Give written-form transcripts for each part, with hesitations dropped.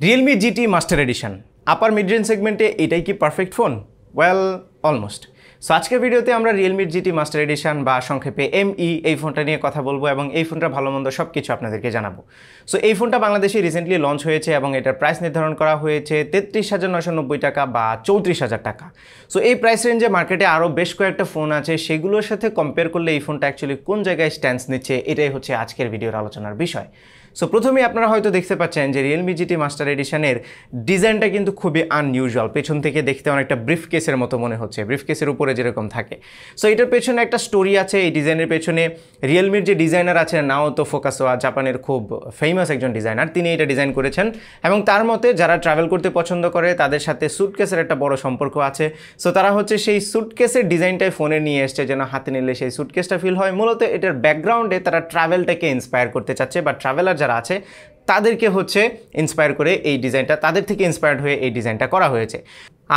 Realme GT master addition আপার mid range সেগমেন্টে এটাই কি perfect phone? Well, almost. So আজকের ভিডিওতে আমরা Realme GT মাস্টার এডিশন বা সংক্ষেপে ME এই ফোনটা নিয়ে কথা বলবো এবং এই ফোনটা ভালো মন্দ সব কিছু আপনাদেরকে জানাবো। সো এই ফোনটা বাংলাদেশে রিসেন্টলি লঞ্চ হয়েছে এবং এটার প্রাইস নির্ধারণ করা হয়েছে 33,990 টাকা বা 34,000 টাকা। সো এই প্রাইস রেঞ্জে মার্কেটে আরও বেশ কয়েকটা ফোন আছে, সেগুলোর সাথে কম্পেয়ার করলে এই ফোনটা অ্যাকচুয়ালি কোন জায়গায় স্ট্যান্স নিচ্ছে, এটাই হচ্ছে আজকের ভিডিওর আলোচনার বিষয়। সো প্রথমেই আপনারা হয়তো দেখতে পাচ্ছেন যে Realme GT মাস্টার এডিশনের ডিজাইনটা কিন্তু খুবই আনইউজুয়াল। পেছন থেকে দেখতে অনেকটা ব্রিফ কেসের মতো মনে হচ্ছে, ব্রিফ কেসের উপরে যেরকম থাকে। সো এটার পেছনে একটা স্টোরি আছে। এই ডিজাইনের পেছনে রিয়েলমির যে ডিজাইনার আছে নাওতো ফোকাসোয়া, জাপানের খুব ফেমাস একজন ডিজাইনার, তিনি এটা ডিজাইন করেছেন এবং তার মতে যারা ট্রাভেল করতে পছন্দ করে তাদের সাথে সুটকেসের একটা বড় সম্পর্ক আছে। সো তারা হচ্ছে সেই সুটকেসের ডিজাইনটাই ফোনে নিয়ে এসছে যেন হাতে নিলে সেই সুটকেসটা ফিল হয়। মূলত এটার ব্যাকগ্রাউন্ডে তারা ট্রাভেলটাকে ইন্সপায়ার করতে চাচ্ছে বা ট্রাভেলার যারা আছে তাদেরকে হচ্ছে ইন্সপায়ার করে এই ডিজাইনটা, তাদের থেকে ইন্সপায়ার্ড হয়ে এই ডিজাইনটা করা হয়েছে।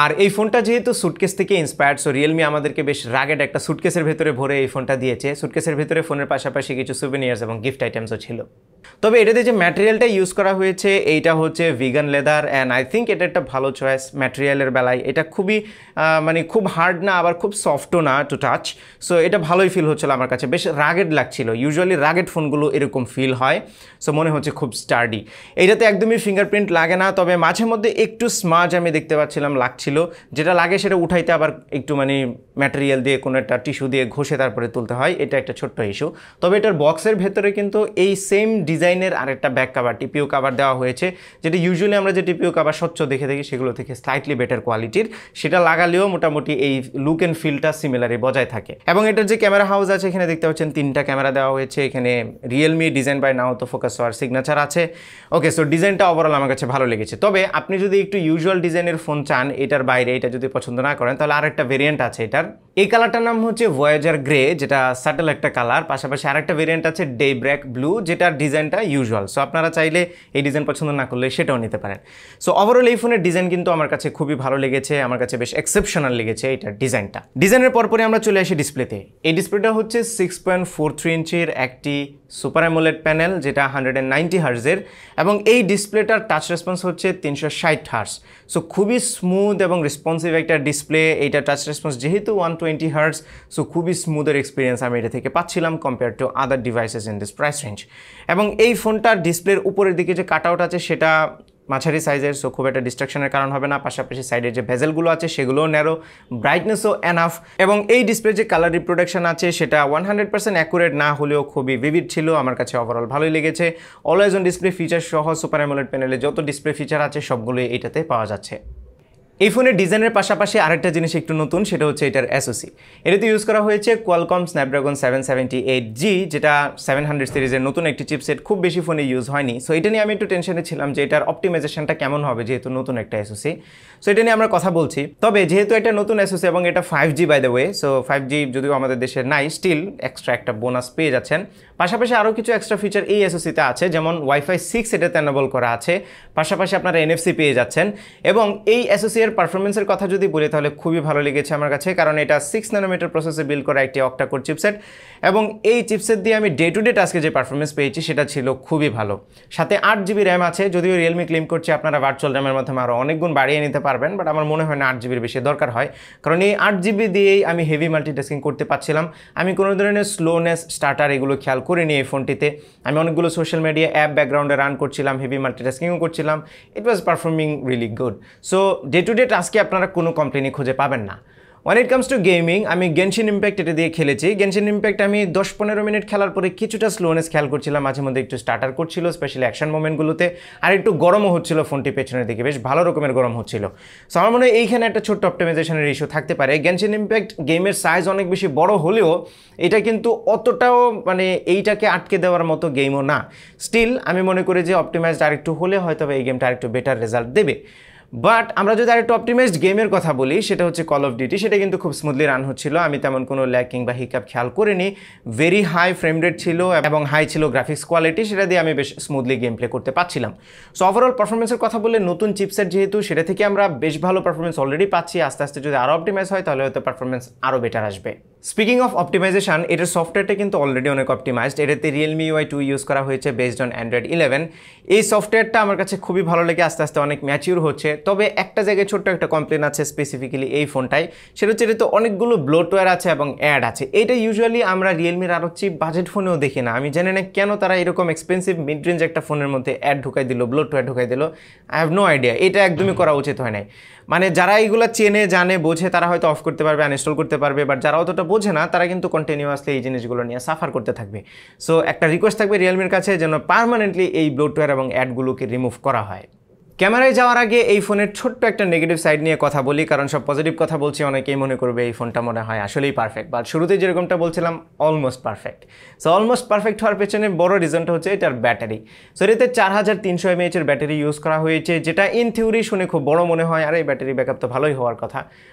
আর এই ফোনটা যেহেতু সুটকেস থেকে ইন্সপায়ার্ড, সো রিয়েলমি আমাদেরকে বেশ রাগেড একটা সুটকেসের ভেতরে ভরে এই ফোনটা দিয়েছে। সুটকেসের ভেতরে ফোনের পাশাপাশি কিছু সুভেনিয়ার্স এবং গিফট আইটেমসও ছিল। তবে এটাতে যে ম্যাটেরিয়ালটা ইউজ করা হয়েছে এইটা হচ্ছে vegan leather and I think এটা একটা ভালো চয়েস ম্যাটেরিয়ালের বেলায়। এটা খুবই মানে খুব হার্ড না আবার খুব সফটও না টু টাচ। সো এটা ভালোই ফিল হচ্ছিলো আমার কাছে, বেশ রাগেড লাগছিল। ইউজুয়ালি রাগেড ফোনগুলো এরকম ফিল হয়, সো মনে হচ্ছে খুব স্টার্ডি। এইটাতে একদমই ফিঙ্গারপ্রিন্ট লাগে না, তবে মাঝে মধ্যে একটু স্মাজ আমি দেখতে পাচ্ছিলাম লাগছিল। যেটা লাগে সেটা উঠাইতে আবার একটু মানে ম্যাটেরিয়াল দিয়ে কোনো একটা টিস্যু দিয়ে ঘষে তারপরে তুলতে হয়, এটা একটা ছোট্ট ইস্যু। তবে এটার বক্সের ভেতরে কিন্তু এই সেম ডিজাইনের আরেকটা ব্যাক কাভার, টিপিও কাভার দেওয়া হয়েছে, যেটা ইউজুয়ালি আমরা যে টিপিও কাভার স্বচ্ছ দেখে থাকি সেগুলো থেকে স্লাইটলি বেটার কোয়ালিটির। সেটা লাগালেও মোটামুটি এই লুক অ্যান্ড ফিলটা সিমিলারই বজায় থাকে। এবং এটার যে ক্যামেরা হাউস আছে এখানে দেখতে পাচ্ছেন 3টা ক্যামেরা দেওয়া হয়েছে। এখানে রিয়েলমি ডিজাইন বাই নাওতো ফোকাসোয়ার সিগনেচার আছে। ওকে, সো ডিজাইনটা ওভারঅল আমার কাছে ভালো লেগেছে। তবে আপনি যদি একটু ইউজুয়াল ডিজাইনের ফোন চান, এটার বাইরে এটা যদি পছন্দ না করেন, তাহলে আরেকটা ভেরিয়েন্ট আছে এটার। এই কালারটার নাম হচ্ছে ভয়েজার গ্রে, যেটা সাটেল একটা কালার। পাশাপাশি আরেকটা ভেরিয়েন্ট আছে ডেব্র্যাক ব্লু, যেটার ডিজাইনটা ইউজুয়াল। সো আপনারা চাইলে এই ডিজাইন পছন্দ না করলে সেটাও নিতে পারেন। সো ওভারঅল এই ফোনের ডিজাইন কিন্তু আমার কাছে খুবই ভালো লেগেছে, আমার কাছে বেশ এক্সেপশনাল লেগেছে এটার ডিজাইনটা। ডিজাইনের পরপরই আমরা চলে আসি ডিসপ্লেতে। এই ডিসপ্লেটা হচ্ছে 6.43 ইঞ্চির একটি সুপার অ্যামোলেড প্যানেল, যেটা 190 হার্জের, এবং এই ডিসপ্লেটার টাচ রেসপন্স হচ্ছে 360 হার্জ। সো খুবই স্মুথ এবং রেসপন্সিভ একটা ডিসপ্লে। এইটা টাচ রেসপন্স যেহেতু 120 হার্জ, সো খুবই স্মুথের এক্সপিরিয়েন্স আমি এটা থেকে পাচ্ছিলাম compare to other devices in this price range. এবং এই ফোনটার ডিসপ্লের উপরের দিকে যে কাট আউট আছে সেটা মাঝারি সাইজের, সো খুব একটা ডিস্ট্রাকশনের কারণ হবে না। পাশাপাশি সাইডের যে ভেজেলগুলো আছে সেগুলোও ন্যারো, ব্রাইটনেসও এনাফ। এবং এই ডিসপ্লে যে কালার রিপ্রোডাকশন আছে সেটা 100% অ্যাকুরেট না হলেও খুবই ভিভিড ছিল, আমার কাছে ওভারঅল ভালোই লেগেছে। অলওয়েজ অন ডিসপ্লে ফিচার সহ সুপার অ্যামোলেড প্যানেলে যত ডিসপ্লে ফিচার আছে সবগুলোই এটাতে পাওয়া যাচ্ছে। এই ফোনের ডিজাইনের পাশাপাশি আরেকটা জিনিস একটু নতুন, সেটা হচ্ছে এটার SoC। এটাতে ইউজ করা হয়েছে কোয়ালকম স্ন্যাপড্রাগন 778G, যেটা 700 সিরিজের নতুন একটি চিপসেট, খুব বেশি ফোনে ইউজ হয়নি। সো এটা নিয়ে আমি একটু টেনশনে ছিলাম যে এটার অপটিমাইজেশনটা কেমন হবে, যেহেতু নতুন একটা SoC। সো এটা নিয়ে আমরা কথা বলছি। তবে যেহেতু এটা নতুন SoC এবং এটা 5G by the way, so 5G যদিও আমাদের দেশে নাই, স্টিল এক্সট্রা একটা বোনাস পেয়ে যাচ্ছেন। পাশাপাশি আরও কিছু এক্সট্রা ফিচার এই SoCতে আছে, যেমন Wi-Fi 6 এটাতে এনেবল করা আছে। পাশাপাশি আপনারা NFC পেয়ে যাচ্ছেন। এবং এই SoC এর পারফরমেন্সের কথা যদি বলি তাহলে খুবই ভালো লেগেছে আমার কাছে, কারণ এটা 6 ন্যানোমিটার প্রসেসে বিল্ড করা একটি অক্টা-কোর চিপসেট। এবং এই চিপসেট দিয়ে আমি ডে টু ডে টাস্কে যে পারফরমেন্স পেয়েছি সেটা ছিল খুবই ভালো। সাথে 8GB র্যাম আছে, যদিও রিয়েলমি ক্লেম করছে আপনারা ভার্চুয়াল র্যামের মাধ্যমে আরও অনেক গুণ বাড়িয়ে নিতে পারবেন, বাট আমার মনে হয় না 8GBর বেশি দরকার হয়, কারণ এই 8GB দিয়েই আমি হেভি মাল্টিটাস্কিং করতে পারছিলাম। আমি কোনো ধরনের স্লোনেস, স্টার্টার এগুলো খেয়াল করিনি এই ফোনটিতে। আমি অনেকগুলো সোশ্যাল মিডিয়া অ্যাপ ব্যাকগ্রাউন্ডে রান করছিলাম, হেভি মাল্টিটাস্কিংও করছিলাম। It was performing really good. So day to day টাস্কে আপনারা কোনো কমপ্লেনই খুঁজে পাবেন না। When it comes to gaming, আমি গেনশিন ইম্প্যাক্ট এটা দিয়ে খেলেছি। গেনশিন ইম্প্যাক্ট আমি 10-15 মিনিট খেলার পরে কিছুটা স্লোনেস খেয়াল করছিলাম, মাঝে মধ্যে একটু স্টার্টার করছিল স্পেশালি অ্যাকশন মোমেন্টগুলোতে, আর একটু গরমও হচ্ছিল ফোনটি পেছনের দিকে, বেশ ভালো রকমের গরম হচ্ছিল। সো আমার মনে হয় এইখানে একটা ছোট্ট অপটিমাইজেশনের ইস্যু থাকতে পারে। গেনশিন ইম্প্যাক্ট গেমের সাইজ অনেক বেশি বড় হলেও এটা কিন্তু অতটাও মানে এইটাকে আটকে দেওয়ার মতো গেমও না। স্টিল আমি মনে করি যে অপটিমাইজড আরেকটু হলে হয়তো এই গেমটা আরেকটু বেটার রেজাল্ট দেবে। বাট আমরা যদি আরেকটু অপটিমাইজড গেমের কথা বলি, সেটা হচ্ছে কল অফ ডিউটি। সেটা কিন্তু খুব স্মুথলি রান হচ্ছিল, আমি তেমন কোনো ল্যাগ কিংবা হিকআপ খেয়াল করিনি। ভেরি হাই ফ্রেম রেট ছিল এবং হাই ছিল গ্রাফিক্স কোয়ালিটি, সেটা দিয়ে আমি বেশ স্মুথলি গেম প্লে করতে পারছিলাম। সো ওভারঅল পারফরমেন্সের কথা বললে নতুন চিপসেট যেহেতু, সেটা থেকে আমরা বেশ ভালো পারফরমেন্স অলরেডি পাচ্ছি। আস্তে আস্তে যদি আরও অপটিমাইজ হয় তাহলে হয়তো পারফরমেন্স আরও বেটার আসবে। স্পিকিং অফ অপটিমাইজেশন, এটার সফটওয়্যারটা কিন্তু অলরেডি অনেক অপটিমাইজড। এটাতে Realme UI 2 ইউজ করা হয়েছে বেসড অন Android 11। এই সফটওয়্যারটা আমার কাছে খুবই ভালো লাগে, আস্তে আস্তে অনেক ম্যাচিউর হচ্ছে। তবে একটা জায়গায় ছোট্ট একটা কমপ্লেন আছে স্পেসিফিক্যালি এই ফোনটায়, সেটা হচ্ছে এটাতে অনেকগুলো ব্লোটওয়্যার আছে এবং অ্যাড আছে। এটা ইউজুয়ালি আমরা রিয়েলমির আরও চিপ বাজেট ফোনেও দেখি না। আমি জানি না কেন তারা এরকম এক্সপেন্সিভ মিড রেঞ্জ একটা ফোনের মধ্যে অ্যাড ঢুকাই দিল, ব্লোটওয়্যার ঢুকাই দিল। আই হ্যাভ নো আইডিয়া, এটা একদমই করা উচিত হয় নাই। মানে যারা এইগুলো চেনে জানে বোঝে তারা হয়তো অফ করতে পারবে, আনইনস্টল করতে পারবে, বাট যারা অতটা বোঝে না তারা কিন্তু কন্টিনিউয়াসলি এই জিনিসগুলো নিয়ে সাফার করতে থাকবে। সো একটা রিকোয়েস্ট থাকবে রিয়েলমির কাছে যেন পার্মানেন্টলি এই ব্লোটওয়্যার এবং অ্যাডগুলোকে রিমুভ করা হয়। ক্যামেরায় যাওয়ার আগে এই ফোনের ছোট্ট একটা নেগেটিভ সাইড নিয়ে কথা বলি, কারণ সব পজিটিভ কথা বলছি অনেকেই মনে করবে এই ফোনটা মনে হয় আসলেই পারফেক্ট, বাট শুরুতে যেরকমটা বলছিলাম almost perfect. So almost perfect হওয়ার পেছনে বড় রিজনটা হচ্ছে এটার ব্যাটারি। সো এটাতে 4300 mAh এর ব্যাটারি ইউজ করা হয়েছে, যেটা ইন থিওরি শুনে খুব বড় মনে হয়, আর এই ব্যাটারি ব্যাকআপ তো ভালোই হওয়ার কথা।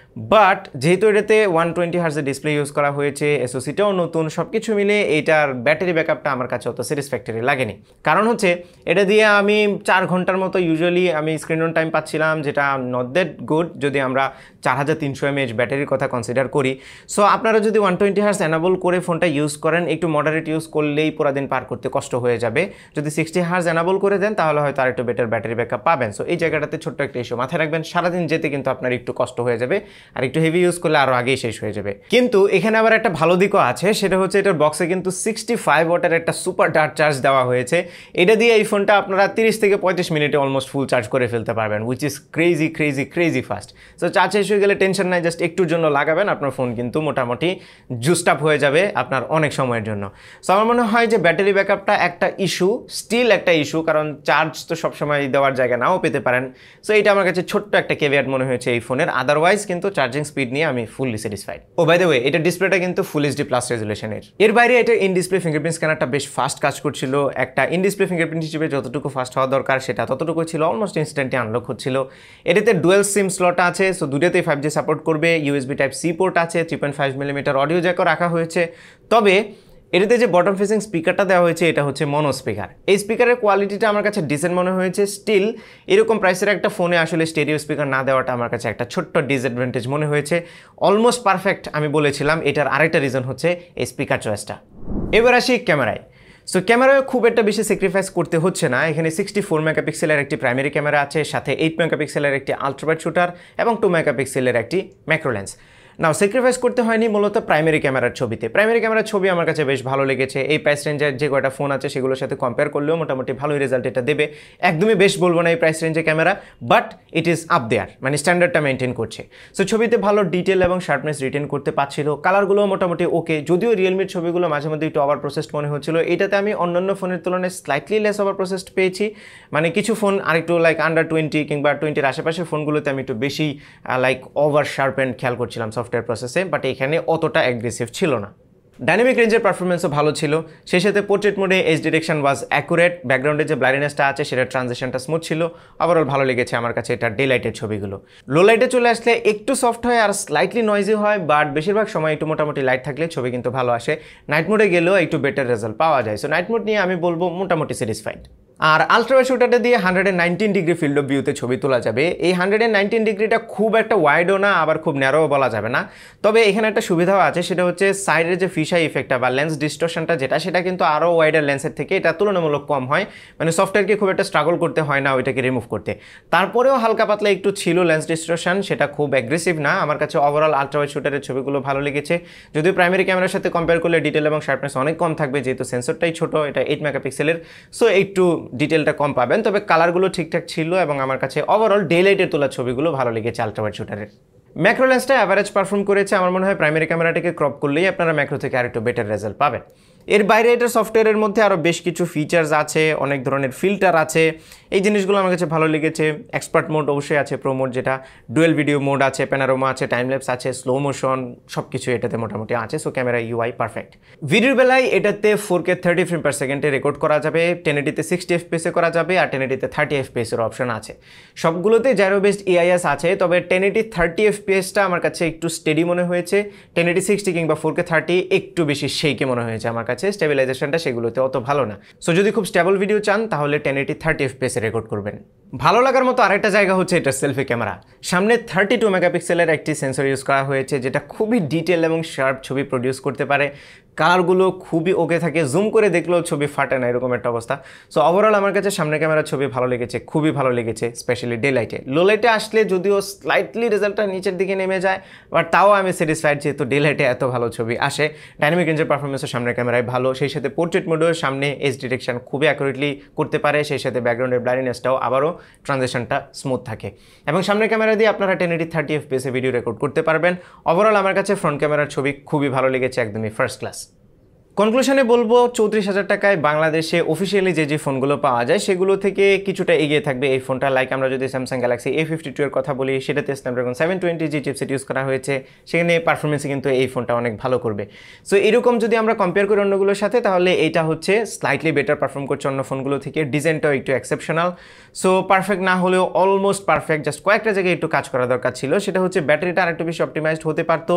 বাট যেহেতু এটাতে 120 হার্জের ডিসপ্লে ইউজ করা হয়েছে, এসওসিটাও নতুন, সব কিছু মিলে এইটার ব্যাটারি ব্যাকআপটা আমার কাছে অত স্যাটিসফ্যাক্টরি লাগেনি। কারণ হচ্ছে এটা দিয়ে আমি 4 ঘন্টার মতো ইউজুয়ালি আমি স্ক্রিন অন টাইম পাচ্ছিলাম, যেটা নট দ্যাট গুড যদি আমরা 4300 mAh ব্যাটারির কথা কনসিডার করি। সো আপনারা যদি 120 হার্জ এনাবল করে ফোনটা ইউজ করেন, একটু মডারেট ইউজ করলেই পুরো দিন পার করতে কষ্ট হয়ে যাবে। যদি 60 হার্জ এনাবল করে দেন তাহলে হয়তো আর একটু বেটার ব্যাটারি ব্যাকআপ পাবেন। সো এই জায়গাটাতে ছোট্ট একটা ইস্যু মাথায় রাখবেন, সারাদিন যেতে কিন্তু আপনার একটু কষ্ট হয়ে যাবে, আর একটু হেভি ইউজ করলে আরও আগেই শেষ হয়ে যাবে। কিন্তু এখানে আবার একটা ভালো দিকও আছে, সেটা হচ্ছে এটার বক্সে কিন্তু 65 ওয়াটের একটা সুপার ডার্ট চার্জ দেওয়া হয়েছে। এটা দিয়ে এই ফোনটা আপনারা 30 থেকে 35 মিনিটে অলমোস্ট ফুল চার্জ করে ফেলতে পারবেন, which is crazy fast. So charge শেষ হয়ে গেলে টেনশন নাই, জাস্ট একটুর জন্য লাগাবেন, আপনার ফোন কিন্তু মোটামুটি জুস্ট আপ হয়ে যাবে আপনার অনেক সময়ের জন্য। সো আমার মনে হয় যে ব্যাটারি ব্যাকআপটা একটা ইস্যু, স্টিল একটা ইস্যু, কারণ চার্জ তো সবসময় দেওয়ার জায়গা নাও পেতে পারেন। সো এটা আমার কাছে ছোট্ট একটা কেভিয়াট মনে হয়েছে এই ফোনের। আদারওয়াইজ কিন্তু চার্জিং স্পিড নিয়ে আমি ফুললি স্যাটিসফাইড। ও বাই দ্য ওয়ে, এটা ডিসপ্লেটা কিন্তু ফুল এইচডি প্লাস রেজুলেশনের। এর বাইরে এটা ইন ডিসপ্লে ফিঙ্গারপ্রিন্ট স্ক্যানারটা বেশ ফাস্ট কাজ করছিল। একটা ইন ডিসপ্লে ফিঙ্গারপ্রিন্ট হিসেবে যতটুকু ফাস্ট হওয়া দরকার সেটা ততটুকু ছিল, অলমোস্ট ইনস্ট্যান্টলি আনলক হচ্ছিল। এটাতে ডুয়েল সিম স্লট আছে, সো দুটোতেই 5G সাপোর্ট করবে। USB Type-C পোর্ট আছে, 3.5mm অডিও জ্যাকও রাখা হয়েছে। তবে এটাতে যে বটম ফেসিং স্পিকারটা দেওয়া হয়েছে এটা হচ্ছে মনো স্পিকার। এই স্পিকারের কোয়ালিটিটা আমার কাছে ডিসেন্ট মনে হয়েছে। স্টিল এরকম প্রাইসের একটা ফোনে আসলে স্টেরিও স্পিকার না দেওয়াটা আমার কাছে একটা ছোট্ট ডিসঅ্যাডভান্টেজ মনে হয়েছে। অলমোস্ট পারফেক্ট আমি বলেছিলাম, এটার আরেকটা রিজন হচ্ছে এই স্পিকার চয়েসটা। এবার আসি ক্যামেরায়। সো ক্যামেরায় খুব একটা বেশি স্যাক্রিফাইস করতে হচ্ছে না। এখানে 64 মেগাপিক্সেলের একটি প্রাইমারি ক্যামেরা আছে, সাথে 8 মেগাপিক্সেলের একটি আলট্রাওয়াইড শুটার এবং 2 মেগাপিক্সেলের একটি ম্যাক্রো লেন্স। নাও স্যাক্রিফাইস করতে হয়নি মূলত প্রাইমারি ক্যামেরার ছবিতে। প্রাইমারি ক্যামেরার ছবি আমার কাছে বেশ ভালো লেগেছে। এই প্রাইস রেঞ্জের যে কয়টা ফোন আছে সেগুলোর সাথে কম্পেয়ার করলেও মোটামুটি ভালোই রেজাল্ট এটা দেবে। একদমই বেশ বলবো না এই প্রাইস রেঞ্জের camera, but it is up there, মানে স্ট্যান্ডার্ডটা মেনটেন করছে। সো ছবিতে ভালো ডিটেল এবং শার্পনেস রিটেন করতে পারছিল। কালারগুলো মোটামুটি ওকে, যদিও রিয়েলমির ছবিগুলো মাঝে মধ্যে একটু ওভার প্রসেসড মনে হচ্ছিল। এটাতে আমি অন্যান্য ফোনের তুলনায় স্লাইটলি লেস ওভার প্রসেসড পেয়েছি। মানে কিছু ফোন আরেকটু লাইক আন্ডার 20 কিংবা 20-র আশেপাশের ফোনগুলোতে আমি একটু বেশি লাইক ওভার শার্পেন্ড খেয়াল করছিলাম সফটওয়্যার প্রসেসে, বাট এখানে অতটা অ্যাগ্রেসিভ ছিল না। ডাইনামিক রেঞ্জের পারফরমেন্সও ভালো ছিল। সেই সাথে পোর্ট্রেট মোডে এজ ডিরেকশন ওয়াজ অ্যাকুরেট, ব্যাকগ্রাউন্ডে যে ব্লারিনেসটা আছে সেটার ট্রানজিশনটা স্মুথ ছিল। ওভারঅল ভালো লেগেছে আমার কাছে এটা ডে লাইটের ছবিগুলো। লো লাইটে চলে আসলে একটু সফট হয় আর স্লাইটলি নয়েজি হয়, বাট বেশিরভাগ সময় একটু মোটামুটি লাইট থাকলে ছবি কিন্তু ভালো আসে। নাইট মোডে গেলেও একটু বেটার রেজাল্ট পাওয়া যায়। সো নাইট মোড নিয়ে আমি বলবো মোটামুটি স্যাটিসফাইড। আর আলট্রাওয়াইড শুটারটা দিয়ে 119 ডিগ্রি ফিল্ড অফ ভিউতে ছবি তোলা যাবে। এই 119 ডিগ্রিটা খুব একটা ওয়াইডও না, আবার খুব ন্যারোও বলা যাবে না। তবে এখানে একটা সুবিধাও আছে, সেটা হচ্ছে সাইডের যে ফিশাই ইফেক্টটা বা লেন্স ডিস্টর্শনটা সেটা কিন্তু আরও ওয়াইডার লেন্সের থেকে এটা তুলনামূলক কম হয়। মানে সফটওয়্যারকে খুব একটা স্ট্রাগল করতে হয় না ওইটাকে রিমুভ করতে। তারপরেও হালকা পাতলা একটু ছিল লেন্স ডিস্টর্শন, সেটা খুব অ্যাগ্রেসিভ না। আমার কাছে ওভারঅল আলট্রাওয়াইড শুটারের ছবিগুলো ভালো লেগেছে। যদিও প্রাইমারি ক্যামেরার সাথে কম্পেয়ার করলে ডিটেল এবং শার্পনেস অনেক কম থাকবে, যেহেতু সেন্সরটাই ছোট, এটা 8 মেগাপিক্সেলের। সো একটু ডিটেলটা কম পাবেন, তবে কালারগুলো ঠিকঠাক ছিল এবং আমার কাছে ওভারঅল ডে লাইটের তোলা ছবিগুলো ভালো লেগেছে আলট্রাওয়াইড শুটারের। ম্যাক্রো লেন্সটা অ্যাভারেজ পারফর্ম করেছে। আমার মনে হয় প্রাইমারি ক্যামেরাটাকে ক্রপ করলেই আপনারা ম্যাক্রো থেকে আরেকটু বেটার রেজাল্ট পাবেন। এর বাইরে এটা সফটওয়্যারের মধ্যে আরও বেশ কিছু ফিচার্স আছে, অনেক ধরনের ফিল্টার আছে। এই জিনিসগুলো আমার কাছে ভালো লেগেছে। এক্সপার্ট মোড অবশ্যই আছে, প্রো মোড যেটা, ডুয়েল ভিডিও মোড আছে, প্যানোরামা আছে, টাইমল্যাপস আছে, স্লো মোশন, সব কিছু এটাতে মোটামুটি আছে। So camera UI perfect. ভিডিওর বেলায় এটাতে 4K 30 ফ্রেম পার সেকেন্ডে রেকর্ড করা যাবে, 1080-তে 60 FPS করা যাবে, আর 1080-তে 30 FPS এর অপশন আছে। সবগুলোতে জাইরো বেসড এআইএস আছে, তবে 1080 30 FPSটা আমার কাছে একটু স্টেডি মনে হয়েছে। 1080 60 কিংবা 4K 30 একটু বেশি শেইকে মনে হয়েছে আমার কাছে। আছে স্টেবিলাইজেশনটা সেগুলোতে অত ভালো না। সো যদি খুব স্টেবল ভিডিও চান তাহলে 1080 30 fps এ রেকর্ড করবেন। ভালো লাগার মতো আরেকটা জায়গা হচ্ছে এটা সেলফি ক্যামেরা। সামনে 32 মেগাপিক্সেলের একটি সেন্সর ইউজ করা হয়েছে যেটা খুবই ডিটেল এবং শার্প ছবি প্রডিউস করতে পারে। কালারগুলো খুবই ওকে থাকে, জুম করে দেখলেও ছবি ফাটে না, এরকম একটা অবস্থা। সো ওভারঅল আমার কাছে সামনের ক্যামেরার ছবি ভালো লেগেছে, খুবই ভালো লেগেছে, স্পেশালি ডে লাইটে। লো লাইটে আসলে যদিও স্লাইটলি রেজাল্টটা নিচের দিকে নেমে যায়, বাট তাও আমি স্যাটিসফাইড যেহেতু ডে লাইটে এত ভালো ছবি আসে। ডাইনামিক রেঞ্জের পারফরমেন্সও সামনের ক্যামেরায় ভালো, সেই সাথে পোর্ট্রেট মোডেও সামনে এজ ডিটেকশন খুবই অ্যাকুরেটলি করতে পারে, সেই সাথে ব্যাকগ্রাউন্ডের ব্লারিনেসটাও আবারও ট্রানজেকশনটা স্মুথ থাকে। এবং সামনের ক্যামেরা দিয়ে আপনারা 1080 30 fps এ ভিডিও রেকর্ড করতে পারবেন। ওভারঅল আমার কাছে ফ্রন্ট ক্যামেরার ছবি খুবই ভালো লেগেছে, একদমই ফার্স্ট ক্লাস। কনক্লুশনে বলবো 34,000 টাকায় বাংলাদেশে অফিসিয়ালি যে ফোনগুলো পাওয়া যায় সেগুলো থেকে কিছুটা এগিয়ে থাকবে এই ফোনটা। লাইক আমরা যদি স্যামসাং গ্যালাক্সি A52 এর কথা বলি, সেটাতে স্ন্যাপড্রাগন 720G চিপসেট ইউজ করা হয়েছে, সেখানে পারফরমেন্সে কিন্তু এই ফোনটা অনেক ভালো করবে। সো এরকম যদি আমরা কম্পেয়ার করি অন্যগুলোর সাথে, তাহলে এইটা হচ্ছে স্লাইটলি বেটার পারফর্ম করছে অন্য ফোনগুলো থেকে। ডিজাইনটাও একটু এক্সেপশনাল, সো পারফেক্ট না হলেও অলমোস্ট পারফেক্ট। জাস্ট কয়েকটা জায়গায় একটু কাজ করা দরকার ছিল, সেটা হচ্ছে ব্যাটারিটা আরেকটু বেশি অপটিমাইজড হতে পারতো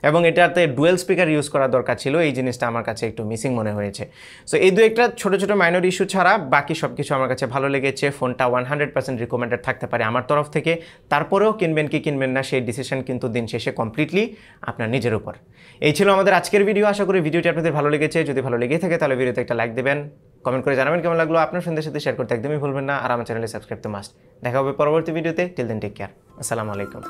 এবং এটাতে ডুয়েল স্পিকার ইউজ করা দরকার ছিল। এই জিনিসটা আমার কাছে একটু মিসিং মনে হয়েছে। সো এই দু একটা ছোট ছোট মাইনর ইস্যু ছাড়া বাকি সব কিছু আমার কাছে ভালো লেগেছে। ফোনটা 100% রিকমেন্ডেড থাকতে পারে আমার তরফ থেকে। তারপরেও কিনবেন কি কিনবেন না সেই ডিসিশন কিন্তু দিন শেষে কমপ্লিটলি আপনার নিজের উপর। এই ছিল আমাদের আজকের ভিডিও। আশা করি ভিডিওটি আপনাদের ভালো লেগেছে। যদি ভালো লেগে থাকে তাহলে ভিডিওতে একটা লাইক দেবেন, কমেন্ট করে জানাবেন কেমন লাগলো, আপনার ফ্রেন্ডদের সাথে শেয়ার করতে একদমই ভুলবেন না, আর আমার চ্যানেলে সাবস্ক্রাইব তো মাস্ট। দেখা হবে পরবর্তী ভিডিওতে। টিল দেন টেক কেয়ার, আসসালামু আলাইকুম।